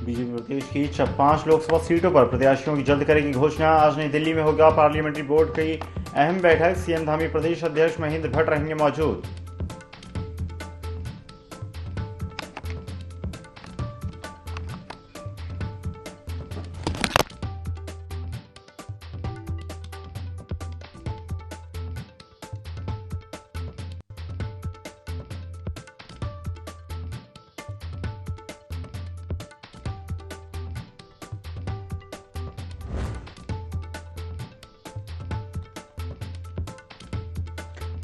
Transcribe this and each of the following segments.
BJP प्रदेश की 5 लोकसभा सीटों पर प्रत्याशियों की जल्द करेगी घोषणा। आज नई दिल्ली में होगा पार्लियामेंट्री बोर्ड की अहम बैठक। सीएम धामी प्रदेश अध्यक्ष महेंद्र भट्ट रहेंगे मौजूद।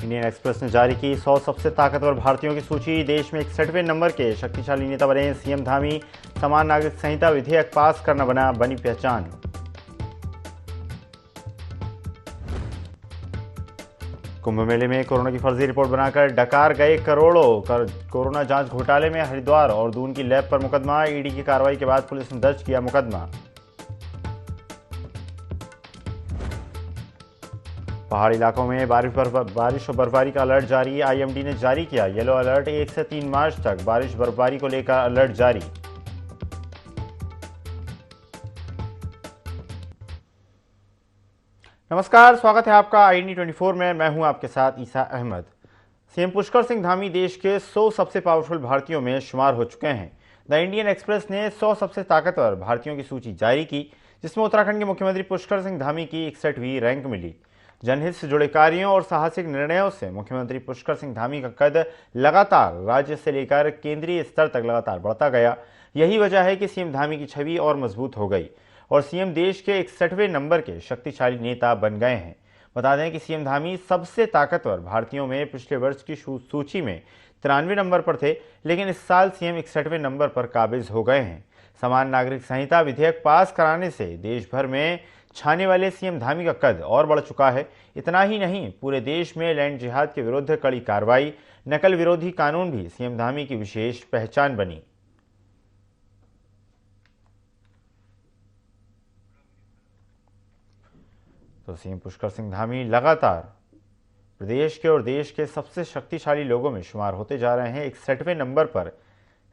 इंडियन एक्सप्रेस ने जारी की 100 सबसे ताकतवर भारतीयों की सूची। देश में 61वें नंबर के शक्तिशाली नेता बने सीएम धामी। समान नागरिक संहिता विधेयक पास करना बनी पहचान। कुंभ मेले में कोरोना की फर्जी रिपोर्ट बनाकर डकार गए करोड़ों। कोरोना जांच घोटाले में हरिद्वार और दून की लैब पर मुकदमा। ईडी की कार्रवाई के बाद पुलिस ने दर्ज किया मुकदमा। पहाड़ी इलाकों में बारिश और बर्फबारी का अलर्ट जारी। आईएमडी ने जारी किया येलो अलर्ट। 1 से 3 मार्च तक बारिश बर्फबारी को लेकर अलर्ट जारी। नमस्कार, स्वागत है आपका IND 24 में। मैं हूं आपके साथ ईसा अहमद। सीएम पुष्कर सिंह धामी देश के 100 सबसे पावरफुल भारतीयों में शुमार हो चुके हैं। द इंडियन एक्सप्रेस ने 100 सबसे ताकतवर भारतीयों की सूची जारी की, जिसमें उत्तराखंड के मुख्यमंत्री पुष्कर सिंह धामी की 61वीं रैंक मिली। जनहित से जुड़े कार्यों और साहसिक निर्णयों से मुख्यमंत्री पुष्कर सिंह धामी का कद लगातार राज्य से लेकर केंद्रीय स्तर तक लगातार बढ़ता गया। यही वजह है कि सीएम धामी की छवि और मजबूत हो गई और सीएम देश के 61वें नंबर के शक्तिशाली नेता बन गए हैं। बता दें कि सीएम धामी सबसे ताकतवर भारतीयों में पिछले वर्ष की सूची में 93 नंबर पर थे, लेकिन इस साल सीएम 61वें नंबर पर काबिज हो गए हैं। समान नागरिक संहिता विधेयक पास कराने से देश भर में छाने वाले सीएम धामी का कद और बढ़ चुका है। इतना ही नहीं, पूरे देश में लैंड जिहाद के विरुद्ध कड़ी कार्रवाई, नकल विरोधी कानून भी सीएम धामी की विशेष पहचान बनी। तो सीएम पुष्कर सिंह धामी लगातार प्रदेश के और देश के सबसे शक्तिशाली लोगों में शुमार होते जा रहे हैं। 61वें नंबर पर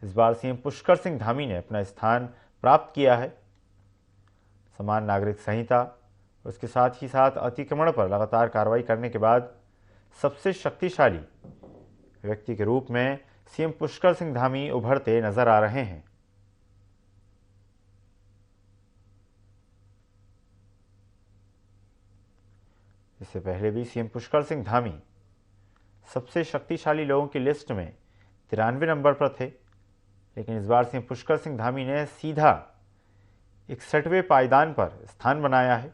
इस बार सीएम पुष्कर सिंह धामी ने अपना स्थान प्राप्त किया है। समान नागरिक संहिता और उसके साथ ही साथ अतिक्रमण पर लगातार कार्रवाई करने के बाद सबसे शक्तिशाली व्यक्ति के रूप में सीएम पुष्कर सिंह धामी उभरते नजर आ रहे हैं। इससे पहले भी सीएम पुष्कर सिंह धामी सबसे शक्तिशाली लोगों की लिस्ट में 93 नंबर पर थे, लेकिन इस बार सीएम पुष्कर सिंह धामी ने सीधा 61वें पायदान पर स्थान बनाया है।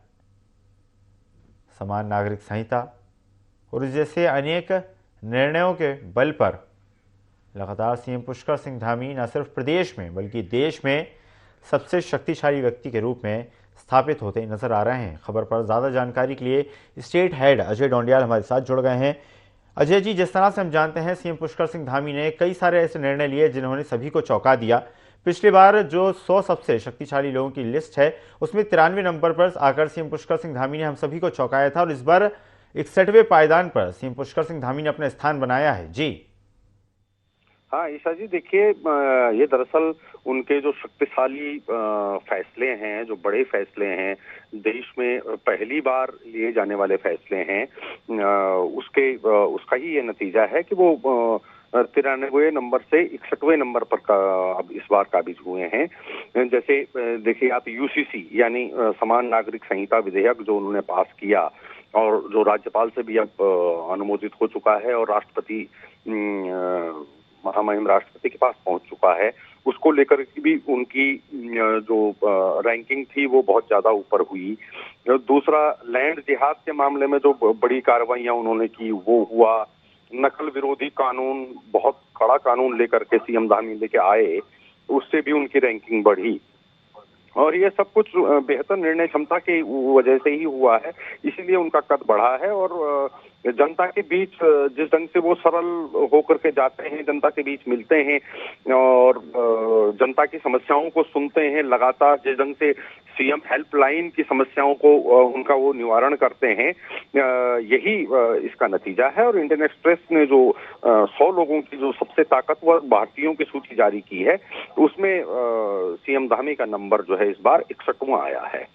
समान नागरिक संहिता और जैसे अनेक निर्णयों के बल पर लगातार सीएम पुष्कर सिंह धामी न सिर्फ प्रदेश में बल्कि देश में सबसे शक्तिशाली व्यक्ति के रूप में स्थापित होते नजर आ रहे हैं। खबर पर ज़्यादा जानकारी के लिए स्टेट हेड अजय डोंडियाल हमारे साथ जुड़ गए हैं। अजय जी, जिस तरह से हम जानते हैं सीएम पुष्कर सिंह धामी ने कई सारे ऐसे निर्णय लिए जिन्होंने सभी को चौंका दिया। पिछली बार जो 100 सबसे शक्तिशाली लोगों की लिस्ट है उसमें 93 नंबर पर आकर सीएम पुष्कर सिंह धामी ने हम सभी को चौंकाया था और इस बार 61वें पायदान पर सीएम पुष्कर सिंह धामी ने अपना स्थान बनाया है। जी हाँ ईशा जी, देखिए ये दरअसल उनके जो शक्तिशाली फैसले हैं, जो बड़े फैसले हैं, देश में पहली बार लिए जाने वाले फैसले हैं, उसका ही ये नतीजा है कि वो 93 नंबर से 61वें नंबर पर अब इस बार काबिज हुए हैं। जैसे देखिए आप UCC यानी समान नागरिक संहिता विधेयक जो उन्होंने पास किया और जो राज्यपाल से भी अब अनुमोदित हो चुका है और राष्ट्रपति महामहिम राष्ट्रपति के पास पहुंच चुका है, उसको लेकर भी उनकी जो रैंकिंग थी वो बहुत ज्यादा ऊपर हुई। दूसरा, लैंड जिहाद के मामले में जो बड़ी कार्रवाइयां उन्होंने की वो हुआ। नकल विरोधी कानून, बहुत कड़ा कानून लेकर के सीएम धामी लेके आए, उससे भी उनकी रैंकिंग बढ़ी और ये सब कुछ बेहतर निर्णय क्षमता की वजह से ही हुआ है, इसीलिए उनका कद बढ़ा है। और जनता के बीच जिस ढंग से वो सरल होकर के जाते हैं, जनता के बीच मिलते हैं और जनता की समस्याओं को सुनते हैं, लगातार जिस ढंग से सीएम हेल्पलाइन की समस्याओं को उनका वो निवारण करते हैं, यही इसका नतीजा है। और इंडियन एक्सप्रेस ने जो 100 लोगों की जो सबसे ताकतवर भारतीयों की सूची जारी की है, उसमें सीएम धामी का नंबर जो है इस बार 61वां आया है।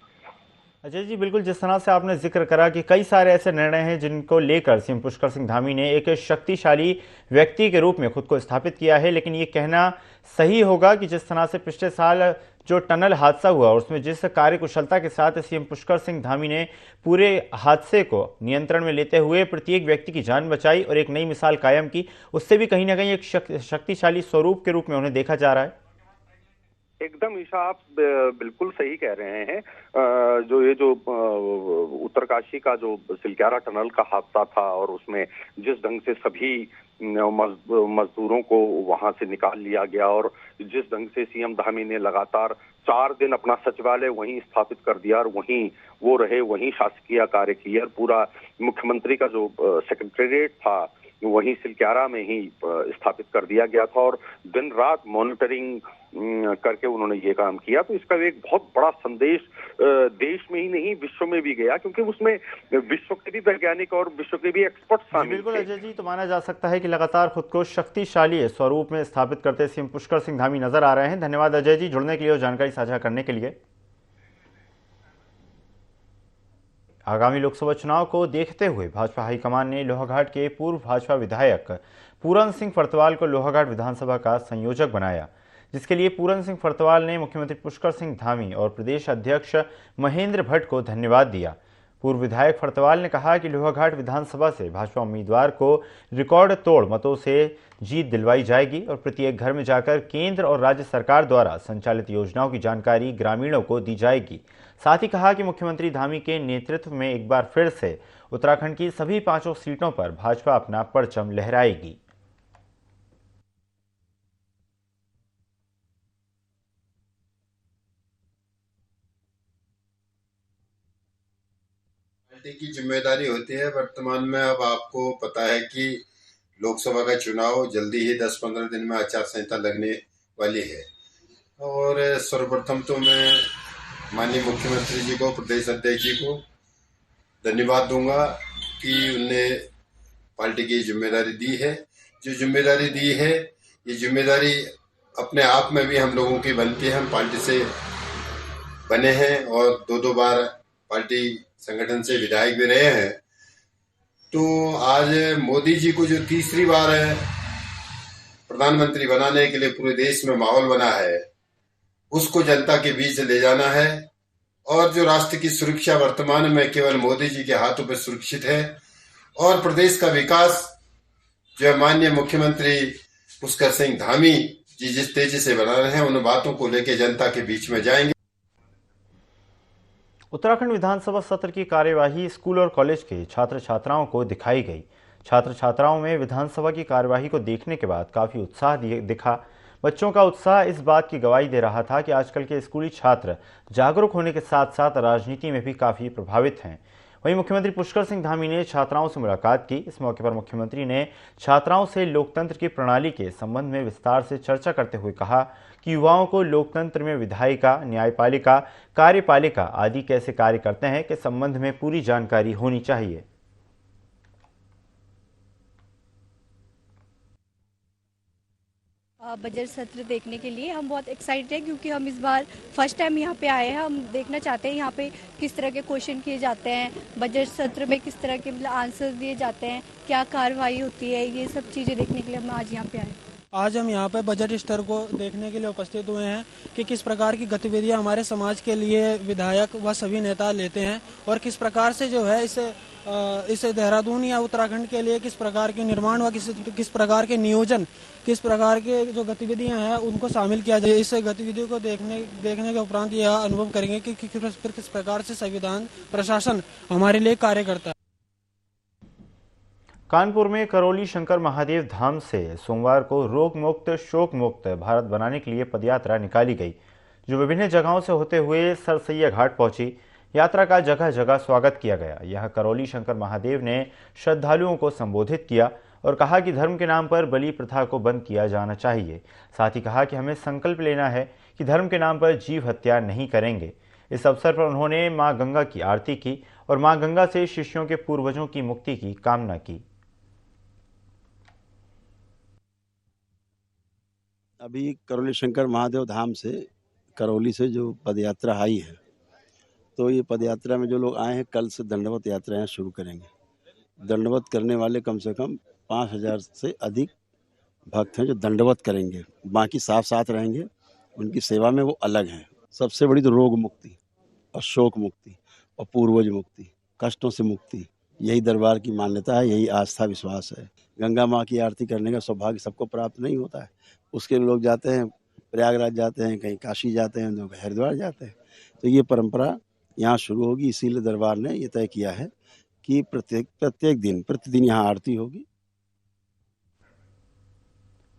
अजय जी, बिल्कुल जिस तरह से आपने जिक्र करा कि कई सारे ऐसे निर्णय हैं जिनको लेकर सीएम पुष्कर सिंह धामी ने एक शक्तिशाली व्यक्ति के रूप में खुद को स्थापित किया है, लेकिन ये कहना सही होगा कि जिस तरह से पिछले साल जो टनल हादसा हुआ और उसमें जिस कार्यकुशलता के साथ सीएम पुष्कर सिंह धामी ने पूरे हादसे को नियंत्रण में लेते हुए प्रत्येक व्यक्ति की जान बचाई और एक नई मिसाल कायम की, उससे भी कहीं ना कहीं एक शक्तिशाली स्वरूप के रूप में उन्हें देखा जा रहा है। एकदम ईशा, आप बिल्कुल सही कह रहे हैं। जो उत्तरकाशी का जो सिलक्यारा टनल का हादसा था और उसमें जिस ढंग से सभी मजदूरों को वहां से निकाल लिया गया और जिस ढंग से सीएम धामी ने लगातार 4 दिन अपना सचिवालय वहीं स्थापित कर दिया और वहीं वो रहे, वहीं शासकीय कार्य किए और पूरा मुख्यमंत्री का जो सेक्रेटेरिएट था वहीं सिलक्यारा में ही स्थापित कर दिया गया था और दिन रात मॉनिटरिंग करके उन्होंने ये काम किया, तो इसका एक बहुत बड़ा संदेश देश में ही नहीं विश्व में भी गया, क्योंकि उसमें विश्व के भी वैज्ञानिक और विश्व के भी एक्सपर्ट शामिल थे। बिल्कुल अजय जी, तो माना जा सकता है कि लगातार खुद को शक्तिशाली स्वरूप में स्थापित करते सीएम पुष्कर सिंह धामी नजर आ रहे हैं। धन्यवाद अजय जी, जुड़ने के लिए और जानकारी साझा करने के लिए। आगामी लोकसभा चुनाव को देखते हुए भाजपा हाईकमान ने लोहाघाट के पूर्व भाजपा विधायक पूरन सिंह फर्तवाल को लोहाघाट विधानसभा का संयोजक बनाया, जिसके लिए पूरन सिंह फर्तवाल ने मुख्यमंत्री पुष्कर सिंह धामी और प्रदेश अध्यक्ष महेंद्र भट्ट को धन्यवाद दिया। पूर्व विधायक फर्तवाल ने कहा कि लोहाघाट विधानसभा से भाजपा उम्मीदवार को रिकॉर्ड तोड़ मतों से जीत दिलवाई जाएगी और प्रत्येक घर में जाकर केंद्र और राज्य सरकार द्वारा संचालित योजनाओं की जानकारी ग्रामीणों को दी जाएगी। साथ ही कहा कि मुख्यमंत्री धामी के नेतृत्व में एक बार फिर से उत्तराखंड की सभी 5 सीटों पर भाजपा अपना परचम लहराएगी। पार्टी की जिम्मेदारी होती है। वर्तमान में अब आपको पता है कि लोकसभा का चुनाव जल्दी ही 10-15 दिन में आचार संहिता लगने वाली है और सर्वप्रथम तो मैं माननीय मुख्यमंत्री जी को, प्रदेश अध्यक्ष जी को धन्यवाद दूंगा कि उनने पार्टी की जिम्मेदारी दी है। जो जिम्मेदारी दी है, ये जिम्मेदारी अपने आप में भी हम लोगों की बनती है। हम पार्टी से बने हैं और 2-2 बार पार्टी संगठन से विधायक भी रहे हैं। तो आज मोदी जी को जो तीसरी बार प्रधानमंत्री बनाने के लिए पूरे देश में माहौल बना है, उसको जनता के बीच ले जाना है और जो राष्ट्र की सुरक्षा वर्तमान में केवल मोदी जी के हाथों पर सुरक्षित है और प्रदेश का विकास जो माननीय मुख्यमंत्री पुष्कर सिंह धामी जी जिस तेजी से बना रहे हैं, उन बातों को लेकर जनता के बीच में जाएंगे। उत्तराखंड विधानसभा सत्र की कार्यवाही स्कूल और कॉलेज के छात्र छात्राओं को दिखाई गई। छात्र छात्राओं में विधानसभा की कार्यवाही को देखने के बाद काफ़ी उत्साह दिखा। बच्चों का उत्साह इस बात की गवाही दे रहा था कि आजकल के स्कूली छात्र जागरूक होने के साथ साथ राजनीति में भी काफ़ी प्रभावित हैं। वहीं मुख्यमंत्री पुष्कर सिंह धामी ने छात्राओं से मुलाकात की। इस मौके पर मुख्यमंत्री ने छात्राओं से लोकतंत्र की प्रणाली के संबंध में विस्तार से चर्चा करते हुए कहा कि युवाओं को लोकतंत्र में विधायिका, न्यायपालिका, कार्यपालिका आदि कैसे कार्य करते हैं के संबंध में पूरी जानकारी होनी चाहिए। बजट सत्र देखने के लिए हम बहुत एक्साइटेड हैं, क्योंकि हम इस बार फर्स्ट टाइम यहाँ पे आए हैं। हम देखना चाहते हैं यहाँ पे किस तरह के क्वेश्चन किए जाते हैं, बजट सत्र में किस तरह के आंसर दिए जाते हैं, क्या कार्रवाई होती है, ये सब चीज़ें देखने के लिए हम आज यहाँ पे आए। आज हम यहाँ पे बजट स्तर को देखने के लिए उपस्थित हुए हैं कि किस प्रकार की गतिविधियाँ हमारे समाज के लिए विधायक व सभी नेता लेते हैं और किस प्रकार से जो है इस देहरादून या उत्तराखंड के लिए किस प्रकार के निर्माण व किस प्रकार के नियोजन, किस प्रकार के जो गतिविधियां हैं उनको शामिल किया जाए। इस गतिविधियों को देखने के उपरांत यह अनुभव करेंगे कि किस प्रकार से संविधान प्रशासन हमारे लिए कार्य करता है। कानपुर में करौली शंकर महादेव धाम से सोमवार को रोग मुक्त शोक मुक्त भारत बनाने के लिए पदयात्रा निकाली गई, जो विभिन्न जगहों से होते हुए सरसैया घाट पहुंची। यात्रा का जगह जगह स्वागत किया गया। यह करौली शंकर महादेव ने श्रद्धालुओं को संबोधित किया और कहा कि धर्म के नाम पर बलि प्रथा को बंद किया जाना चाहिए। साथ ही कहा कि हमें संकल्प लेना है कि धर्म के नाम पर जीव हत्या नहीं करेंगे। इस अवसर पर उन्होंने मां गंगा की आरती की और मां गंगा से शिष्यों के पूर्वजों की मुक्ति की कामना की। अभी करौली शंकर महादेव धाम से करौली से जो पदयात्रा आई है, तो ये पदयात्रा में जो लोग आए हैं कल से दंडवत यात्राएं शुरू करेंगे। दंडवत करने वाले कम से कम 5,000 से अधिक भक्त हैं जो दंडवत करेंगे। बाकी साथ साथ रहेंगे, उनकी सेवा में वो अलग हैं। सबसे बड़ी तो रोग मुक्ति और शोक मुक्ति और पूर्वज मुक्ति, कष्टों से मुक्ति, यही दरबार की मान्यता है, यही आस्था विश्वास है। गंगा माँ की आरती करने का सौभाग्य सबको प्राप्त नहीं होता है, उसके लिए लोग जाते हैं, प्रयागराज जाते हैं, कहीं काशी जाते हैं, लोग हरिद्वार जाते हैं। तो ये परंपरा यहाँ शुरू होगी, इसीलिए दरबार ने ये तय किया है कि प्रतिदिन यहाँ आरती होगी।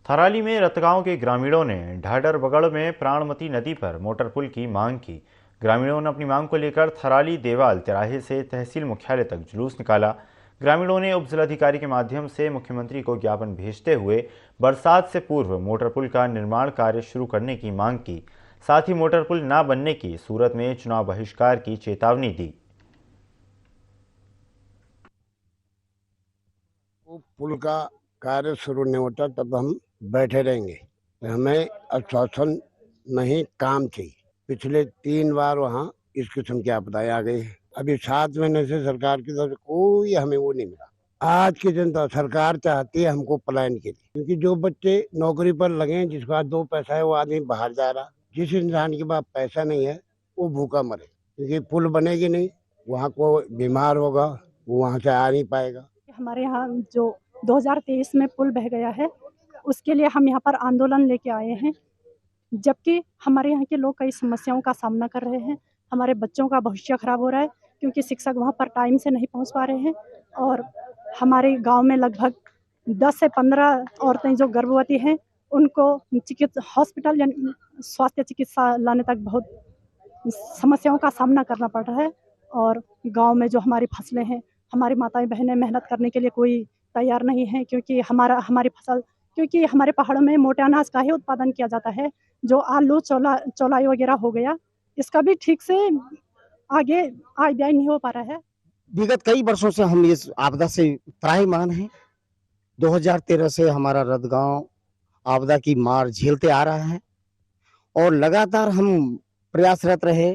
थराली में रतगांव के ग्रामीणों ने ढाडरबगड़ में प्राणमती नदी पर मोटर पुल की मांग की। ग्रामीणों ने अपनी मांग को लेकर थराली देवाल तिराहे से तहसील मुख्यालय तक जुलूस निकाला। ग्रामीणों ने उप जिलाधिकारी के माध्यम से मुख्यमंत्री को ज्ञापन भेजते हुए बरसात से पूर्व मोटर पुल का निर्माण कार्य शुरू करने की मांग की। साथ ही मोटर पुल न बनने की सूरत में चुनाव बहिष्कार की चेतावनी दी। पुल का कार्य शुरू नहीं होता तब हम बैठे रहेंगे। हमें आश्वासन नहीं, काम चाहिए। पिछले 3 बार वहाँ इस किस्म की आपदाएं आ गई है। अभी 7 महीने से सरकार की तरफ से कोई हमें वो नहीं मिला। आज की जनता सरकार चाहती है हमको पलायन के लिए, क्योंकि जो बच्चे नौकरी पर लगे हैं, जिसके पास 2 पैसा है वो आदमी बाहर जा रहा। जिस इंसान के पास पैसा नहीं है वो भूखा मरे, क्योंकि पुल बनेगी नहीं, वहाँ को बीमार होगा, वो वहाँ से आ नहीं पाएगा। हमारे यहाँ जो 2023 में पुल बह गया है, उसके लिए हम यहाँ पर आंदोलन लेके आए हैं, जबकि हमारे यहाँ के लोग कई समस्याओं का सामना कर रहे हैं। हमारे बच्चों का भविष्य खराब हो रहा है, क्योंकि शिक्षक वहाँ पर टाइम से नहीं पहुँच पा रहे हैं। और हमारे गांव में लगभग 10 से 15 औरतें जो गर्भवती हैं, उनको हॉस्पिटल या स्वास्थ्य चिकित्सा लाने तक बहुत समस्याओं का सामना करना पड़ रहा है। और गाँव में जो हमारी फसलें हैं, हमारी माताएं बहनें मेहनत करने के लिए कोई तैयार नहीं है, क्योंकि हमारी फसल, क्योंकि हमारे पहाड़ों में मोटे अनाज का ही उत्पादन किया जाता है। जो आलू चौलाई वगैरह हो गया, इसका भी ठीक से आगे आइडिया नहीं हो पा रहा है। विगत कई वर्षों से हम इस आपदा से त्राहिमाम हैं। 2013 से हमारा रतगांव आपदा की मार झेलते आ रहा है और लगातार हम प्रयासरत रहे,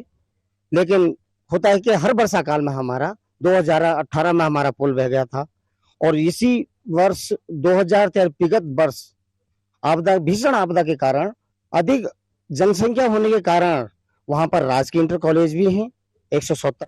लेकिन होता है कि हर वर्षा काल में हमारा 2018 में हमारा पुल बह गया था और इसी वर्ष 2013 विगत वर्ष भीषण आपदा के कारण अधिक जनसंख्या होने के कारण वहां पर राजकीय इंटर कॉलेज भी हैं 170।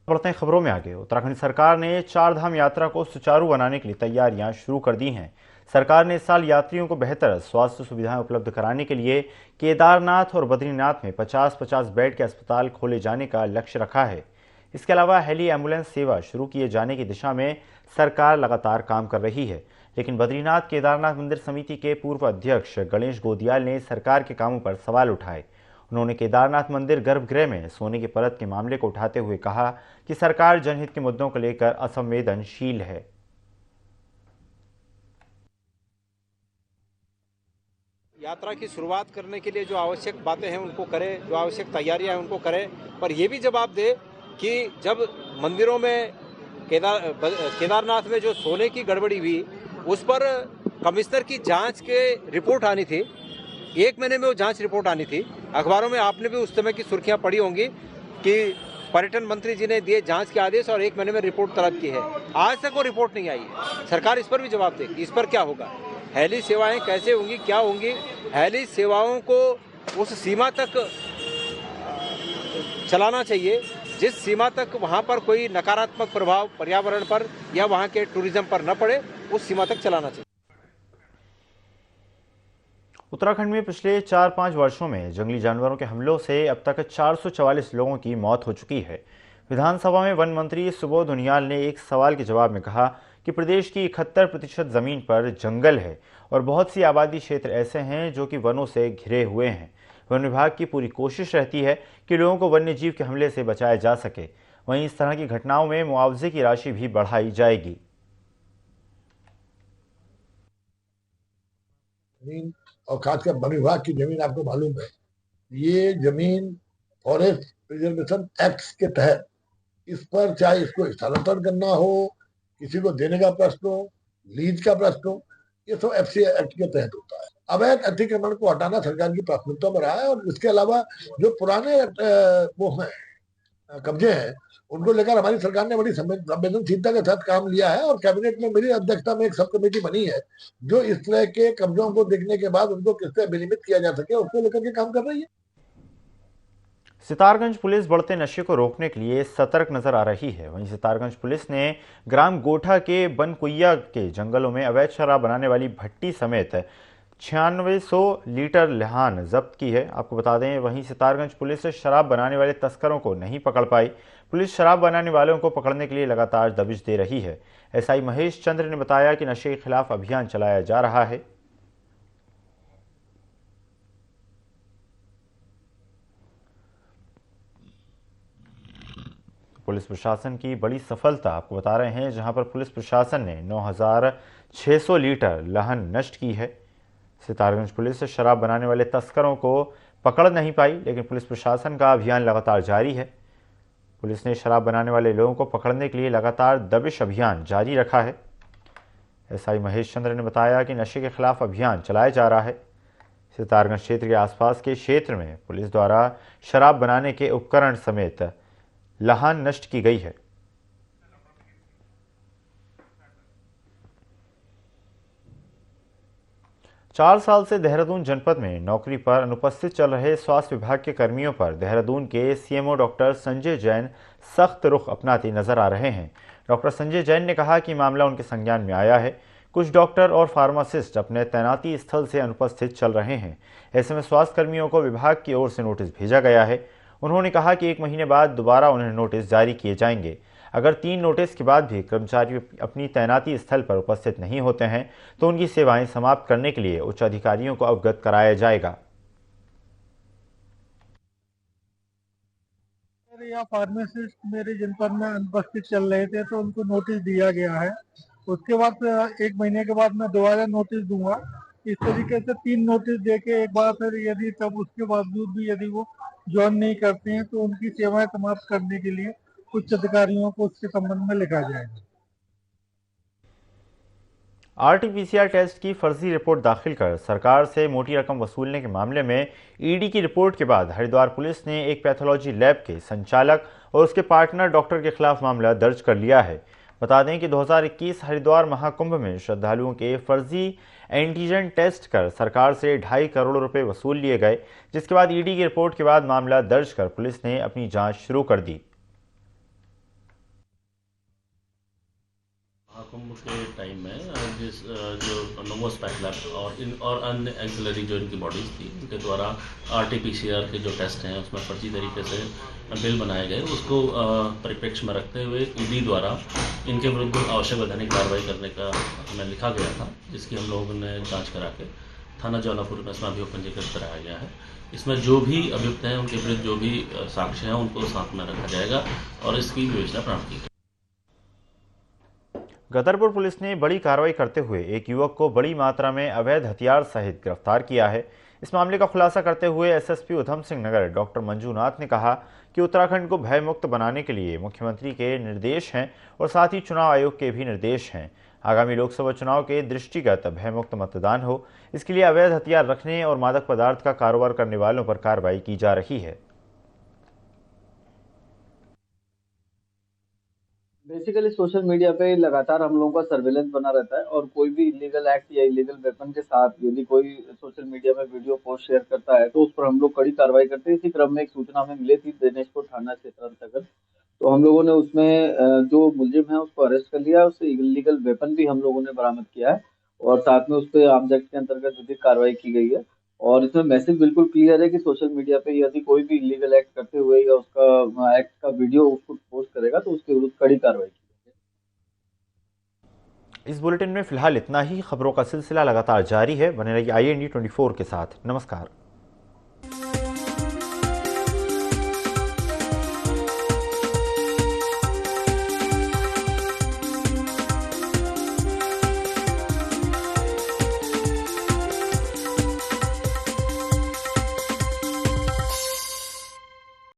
बढ़ते हैं खबरों में आगे। उत्तराखंड सरकार ने 4 धाम यात्रा को सुचारू बनाने के लिए तैयारियां शुरू कर दी हैं। सरकार ने इस साल यात्रियों को बेहतर स्वास्थ्य सुविधाएं उपलब्ध कराने के लिए केदारनाथ और बद्रीनाथ में 50-50 बेड के अस्पताल खोले जाने का लक्ष्य रखा है। इसके अलावा हेली एम्बुलेंस सेवा शुरू किए जाने की दिशा में सरकार लगातार काम कर रही है। लेकिन बद्रीनाथ केदारनाथ मंदिर समिति के पूर्व अध्यक्ष गणेश गोदियाल ने सरकार के कामों पर सवाल उठाए। उन्होंने केदारनाथ मंदिर गर्भगृह में सोने की परत के मामले को उठाते हुए कहा कि सरकार जनहित के मुद्दों को लेकर असंवेदनशील है। यात्रा की शुरुआत करने के लिए जो आवश्यक बातें हैं उनको करें, जो आवश्यक तैयारियां हैं उनको करें, पर यह भी जवाब दे कि जब मंदिरों में केदारनाथ में जो सोने की गड़बड़ी हुई, उस पर कमिश्नर की जांच के रिपोर्ट आनी थी। 1 महीने में वो जांच रिपोर्ट आनी थी। अखबारों में आपने भी उस समय की सुर्खियां पढ़ी होंगी कि पर्यटन मंत्री जी ने दिए जांच के आदेश और 1 महीने में रिपोर्ट तलब की है। आज तक वो रिपोर्ट नहीं आई है। सरकार इस पर भी जवाब देगी, इस पर क्या होगा, हेली सेवाएं कैसे होंगी, क्या होंगी। हेली सेवाओं को उस सीमा तक चलाना चाहिए जिस सीमा तक वहां पर कोई नकारात्मक प्रभाव पर्यावरण पर या वहां के टूरिज्म पर न पड़े, उस सीमा तक चलाना चाहिए। उत्तराखंड में पिछले 4-5 वर्षों में जंगली जानवरों के हमलों से अब तक 444 लोगों की मौत हो चुकी है। विधानसभा में वन मंत्री सुबोध उनियाल ने एक सवाल के जवाब में कहा कि प्रदेश की 71% जमीन पर जंगल है और बहुत सी आबादी क्षेत्र ऐसे हैं जो कि वनों से घिरे हुए हैं। वन विभाग की पूरी कोशिश रहती है कि लोगों को वन्य जीव के हमले से बचाया जा सके। वहीं इस तरह की घटनाओं में मुआवजे की राशि भी बढ़ाई जाएगी। जमीन और खासकर वन विभाग की जमीन, आपको मालूम है, ये जमीन फॉरेस्ट प्रिजर्वेशन एक्ट के तहत, इस पर चाहे इसको स्थानांतरण करना हो, किसी को देने का प्रश्न हो, लीज का प्रश्न हो, ये सब एफसी एक्ट के तहत होता है। अवैध अतिक्रमण को हटाना सरकार की प्राथमिकता में रहा है। और इसके अलावा जो पुराने वो हैं कब्जे हैं, उनको लेकर हमारी सरकार ने बड़ी संवेदनशीलता के साथ काम लिया है। और कैबिनेट में मेरी अध्यक्षता में एक सब कमेटी बनी है जो इस तरह के कब्जों को देखने के बाद उनको किस तरह विनियमित किया जा सके उसको लेकर के काम कर रही है। सितारगंज पुलिस बढ़ते नशे को रोकने के लिए सतर्क नजर आ रही है। वहीं सितारगंज पुलिस ने ग्राम गोठा के बनकुइया के जंगलों में अवैध शराब बनाने वाली भट्टी समेत 9600 लीटर लहान जब्त की है। आपको बता दें, वहीं सितारगंज पुलिस शराब बनाने वाले तस्करों को नहीं पकड़ पाई। पुलिस शराब बनाने वालों को पकड़ने के लिए लगातार दबिश दे रही है। एसआई महेश चंद्र ने बताया कि नशे के खिलाफ अभियान चलाया जा रहा है। पुलिस प्रशासन की बड़ी सफलता आपको बता रहे हैं, जहां पर पुलिस प्रशासन ने 9600 लीटर लहन नष्ट की है। सितारगंज पुलिस शराब बनाने वाले तस्करों को पकड़ नहीं पाई, लेकिन पुलिस प्रशासन का अभियान लगातार जारी है। पुलिस ने शराब बनाने वाले लोगों को पकड़ने के लिए लगातार दबिश अभियान जारी रखा है। एसआई महेश चंद्र ने बताया कि नशे के खिलाफ अभियान चलाया जा रहा है। सितारगंज क्षेत्र के आसपास के क्षेत्र में पुलिस द्वारा शराब बनाने के उपकरण समेत लहान नष्ट की गई है। चार साल से देहरादून जनपद में नौकरी पर अनुपस्थित चल रहे स्वास्थ्य विभाग के कर्मियों पर देहरादून के सीएमओ डॉक्टर संजय जैन सख्त रुख अपनाते नजर आ रहे हैं। डॉक्टर संजय जैन ने कहा कि मामला उनके संज्ञान में आया है। कुछ डॉक्टर और फार्मासिस्ट अपने तैनाती स्थल से अनुपस्थित चल रहे हैं। ऐसे में स्वास्थ्य कर्मियों को विभाग की ओर से नोटिस भेजा गया है। उन्होंने कहा कि 1 महीने बाद दोबारा उन्हें नोटिस जारी किए जाएंगे। अगर 3 नोटिस के बाद भी कर्मचारी अपनी तैनाती स्थल पर उपस्थित नहीं होते हैं तो उनकी सेवाएं समाप्त करने के लिए उच्च अधिकारियों को अवगत कराया जाएगा। या फार्मासिस्ट मेरे जनपद में अनुपस्थित चल रहे थे तो उनको नोटिस दिया गया है। उसके बाद 1 महीने के बाद मैं दोबारा नोटिस दूंगा। इस तरीके से 3 नोटिस देके एक बार फिर यदि तब उसके बावजूद भी यदि वो ज्वाइन नहीं करते हैं तो उनकी सेवाएं समाप्त करने के लिए उच्च अधिकारियों को उसके संबंध में लिखा जाएगा। आरटीपीसीआर टेस्ट की फर्जी रिपोर्ट दाखिल कर सरकार से मोटी रकम वसूलने के मामले में ईडी की रिपोर्ट के बाद हरिद्वार पुलिस ने एक पैथोलॉजी लैब के संचालक और उसके पार्टनर डॉक्टर के खिलाफ मामला दर्ज कर लिया है। बता दें कि 2021 हरिद्वार महाकुंभ में श्रद्धालुओं के फर्जी एंटीजन टेस्ट कर सरकार से 2.5 करोड़ रुपए वसूल लिए गए, जिसके बाद ईडी की रिपोर्ट के बाद मामला दर्ज कर पुलिस ने अपनी जांच शुरू कर दी। महाकुंभ के टाइम में जिस जो नोमोस्पैक लैब और अन्य एक्सिलरी जो इनकी बॉडीज़ थी उनके द्वारा आरटीपीसीआर के जो टेस्ट हैं उसमें फर्जी तरीके से बिल बनाए गए, उसको परिप्रेक्ष्य में रखते हुए ईडी द्वारा इनके विरुद्ध आवश्यक वैधानिक कार्रवाई करने का हमें लिखा गया था, जिसकी हम लोगों ने जांच करा के थाना जौनापुर में इसमें अभियोग पंजीकृत कराया गया है। इसमें जो भी अभियुक्त हैं उनके विरुद्ध जो भी साक्ष्य हैं उनको साथ में रखा जाएगा और इसकी विवेचना प्रारंभ की जाएगी। गदरपुर पुलिस ने बड़ी कार्रवाई करते हुए एक युवक को बड़ी मात्रा में अवैध हथियार सहित गिरफ्तार किया है। इस मामले का खुलासा करते हुए एसएसपी उधम सिंह नगर डॉक्टर मंजूनाथ ने कहा कि उत्तराखंड को भयमुक्त बनाने के लिए मुख्यमंत्री के निर्देश हैं और साथ ही चुनाव आयोग के भी निर्देश हैं। आगामी लोकसभा चुनाव के दृष्टिगत भयमुक्त मतदान हो, इसके लिए अवैध हथियार रखने और मादक पदार्थ का कारोबार करने वालों पर कार्रवाई की जा रही है। बेसिकली सोशल मीडिया पे लगातार हम लोगों का सर्वेलेंस बना रहता है और कोई भी इलीगल एक्ट या इलीगल वेपन के साथ यदि कोई सोशल मीडिया में वीडियो पोस्ट शेयर करता है तो उस पर हम लोग कड़ी कार्रवाई करते हैं। इसी क्रम में एक सूचना हमें मिली थी दिनेशपुर थाना क्षेत्र अंतर्गत, तो हम लोगों ने उसमें जो मुलजिम है उसको अरेस्ट कर लिया, उससे इलीगल वेपन भी हम लोगों ने बरामद किया है और साथ में उस पर आर्म्स एक्ट के अंतर्गत विधिक कार्रवाई की गई है। और इसमें मैसेज बिल्कुल क्लियर है कि सोशल मीडिया पे यदि कोई भी इलीगल एक्ट करते हुए या उसका एक्ट का वीडियो उसको पोस्ट करेगा तो उसके विरुद्ध कड़ी कार्रवाई की जाएगी। इस बुलेटिन में फिलहाल इतना ही। खबरों का सिलसिला लगातार जारी है। बने रहिए IND 24 के साथ। नमस्कार।